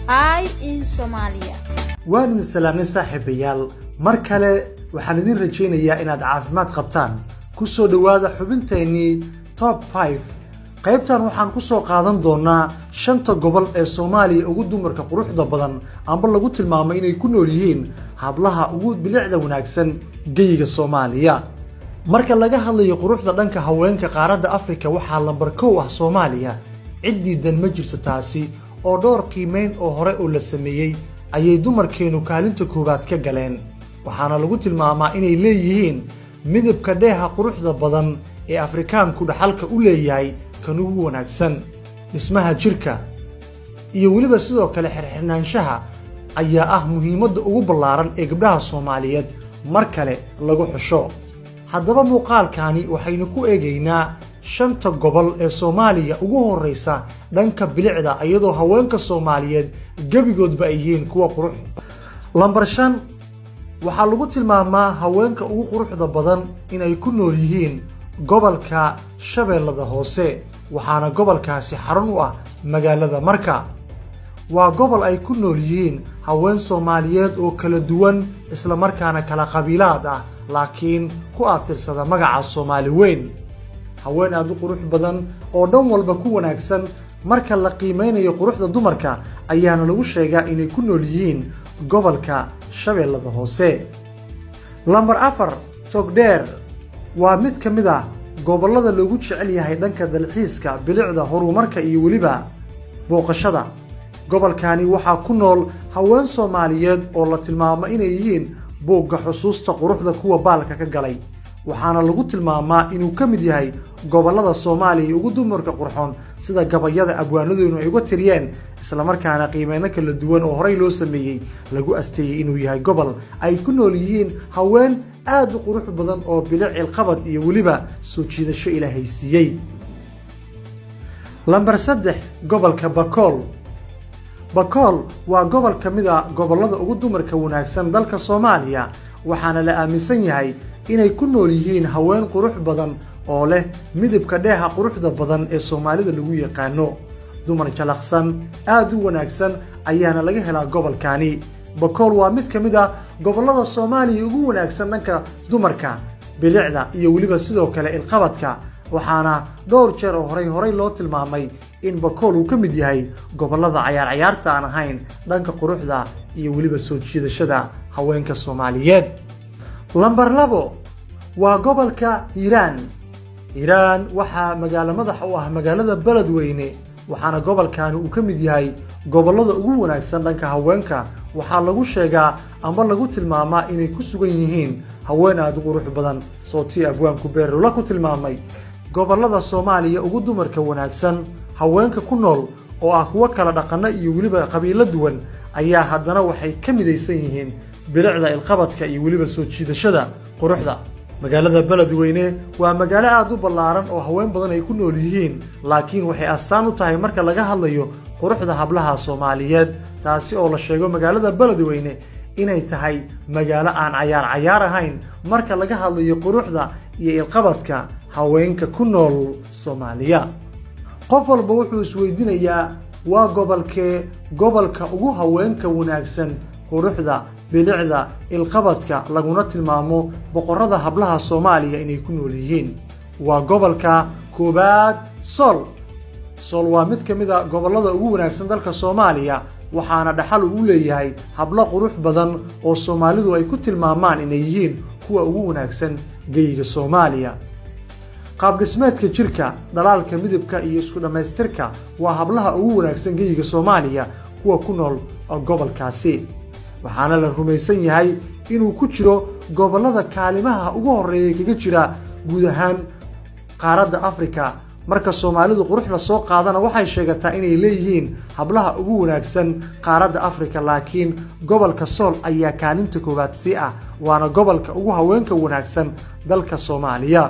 Hi in Somalia. waan idin salaamnay saaxiibayaal mar kale waxaan idin rajaynayaa inaad caafimaad qabtaan ku soo dhawaada xubinteennii top 5 qaybtan waxaan ku soo qaadan doonaa shanta gobol ee Soomaaliya ugu dumarka quruxda badan amba lagu tilmaamay inay ku nool yihiin hablaha ugu bilicda wanaagsan geyiga Soomaaliya marka laga hadlayo quruxda dhanka haweenka qaaradda Afrika waxaa lambar 1 ah Soomaaliya ciddii dan ma jirto taasi oo dhowr qiimeyn oo hore oo la sameeyay ayay dumarkeenu kaalinta koobaad ka galeen waxaana lagu tilmaamaa inay leeyihiin midabka dheeha quruxda badan ee Afrikaanku dhaxalka u leeyahay kan ugu wanaagsan dhismaha jirka iyo waliba sidoo kale xirxirnaanshaha ayaa ah muhiimadda ugu ballaaran ee gabdhaha Soomaaliyeed mar kale lagu xusho haddaba muuqaalkaani waxaynu ku eegaynaa shanta gobol ee Soomaaliya ugu horeysa dhanka bilicda iyadoo haweenka Soomaaliyeed gabigoodba ay yihiin kuwa qurux lambar 5 waxaa lagu tilmaamaa haweenka ugu quruxda badan inay ku nool yihiin gobolka Shabeellada Hoose waxaana gobolkaasi xarun u ah magaalada Marka waa gobol ay ku nool yihiin haween Soomaaliyeed oo kala duwan isla markaana kala qabiilad ah laakiin ku abtirsada magaca Soomaali weyn haween aad u qurux badan oo dhan walba ku wanaagsan marka la qiimeynayo quruxda dumarka ayaana lagu sheegaa inay ku nool yihiin gobolka Shabeellada Hoose lambar 4 Togdheer waa mid ka mid ah gobolada lagu jecel yahay dhanka dalxiiska bilicda horumarka iyo waliba booqashada gobolkani waxaa ku nool haween Soomaaliyeed oo la tilmaamo inay yihiin boogga xusuusta quruxda kuwa baalka ka galay waxaana lagu tilmaamaa inuu ka mid yahay gobolada Soomaaliya ugu dumarka qurxoon sida gabayada abwaanadoonu ay uga tiriyeen isla markaana qiimeeno kala duwan oo horey loo sameeyay lagu asteeyay inuu yahay gobol ay ku nool yihiin haween aad u qurux badan oo bilic qabad iyo waliba soo jiidasho Ilaahay siiyay lambar 3 gobolka Bakool waa gobol kamid ah gobolada ugu dumarka wanaagsan dalka Soomaaliya waxaana la aaminsan yahay inay ku nool yihiin haween qurux badan oo leh midabka dheeha quruxda badan ee Soomaalida lagu yaqaano dumar jalaqsan aad u wanaagsan ayaana laga helaa gobolkani Bakool waa mid kamid ah gobolada Soomaaliya ugu wanaagsan dhanka dumarka bilicda iyo waliba sidoo kale ilqabadka waxaana dhowr jeer oo horey loo tilmaamay in Bakool uu ka mid yahay gobolada ciyaarta aan ahayn dhanka quruxda iyo waliba soo jiidashada haweenka Soomaaliyeed lambar 2 waa gobolka Hiiraan waxaa magaalo madax u ah magaalada Beledweyne waxaana gobolkan uu ka mid yahay gobolada ugu wanaagsan dhanka haweenka waxaa lagu sheegaa amba lagu tilmaamaa inay ku sugan yihiin haween aad u qurux badan sootii abwaanku beerula ku tilmaamay gobolada Soomaaliya ugu dumarka wanaagsan haweenka ku nool oo ah kuwa kala dhaqan iyo waliba qabiilo duwan ayaa haddana waxay ka midaysan yihiin bilicda ilqabadka iyo waliba soo jiidashada quruxda magaalada Beledweyne waa magaalo aad u ballaaran oo haween badan ay ku nool yihiin laakiin waxay astaan u tahay marka laga hadlayo quruxda hablaha Soomaaliyeed taasi oo la sheego magaalada Beledweyne inay tahay magaalo aan ciyaar ahayn marka laga hadlayo quruxda iyo ilqabadka haweenka ku nool Soomaaliya qof walba wuxuu isweydiinayaa waa gobolka ugu haweenka wanaagsan quruxda bilicda ilqabadka laguna tilmaamo boqorada hablaha Soomaaliya inay ku nool yihiin waa gobolka koobaad Sool waa mid kamid ah gobolada ugu wanaagsan dalka Soomaaliya waxaana dhaxal u leeyahay hablo qurux badan oo Soomaalidu ay ku tilmaamaan inay yihiin kuwa ugu wanaagsan geyiga Soomaaliya qaab dhismeedka jirka dhalaalka midabka iyo isku dhameystirka waa hablaha ugu wanaagsan geyiga Soomaaliya kuwa ku nool gobolkaasi waxaana la rumaysan yahay inuu ku jiro gobolada kaalimaha ugu horeeyay kaga jira guud ahaan qaaradda Afrika marka Soomaalidu qurux la soo qaadana waxay sheegataa inay leeyihiin hablaha ugu wanaagsan qaaradda Afrika laakiin gobolka Sool ayaa kaalinta koobaad si ah waana gobolka ugu haweenka wanaagsan dalka Soomaaliya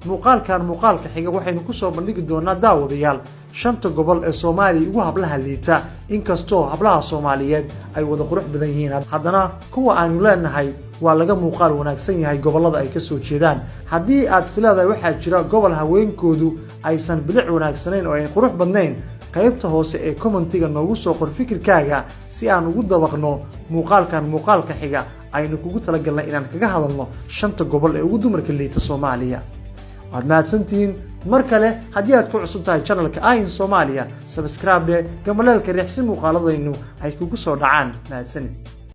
muuqaalka xiga waxaynu ku soo bandhigi doonaa daawadayaal shanta gobol ee Soomaaliya ugu hablaha liita inkastoo hablaha Soomaaliyeed ay wada qurux badan yihiin haddana kuwa aanu leenahay waa laga muuqaal wanaagsan yahay gobolada ay ka soo jeedaan haddii aad silaada waxa jira gobol haweenkoodu aysan bilic wanaagsaneyn oo ay qurux badnayn qaybta hoose ee commentiga noogu soo qor fikirkaaga si aan ugu dabaqno muuqaalka xiga aynu kugu talagalnay inaan kaga hadalno 5 gobol ee ugu dumarka liita Soomaaliya. waad mahadsantihiin mar kale haddii aad ku cusub tahay channelka in Soomaaliya subscribe gambaleelka riixsi muuqaaladaynu ay kugu soo dhacaan. mahadsanid.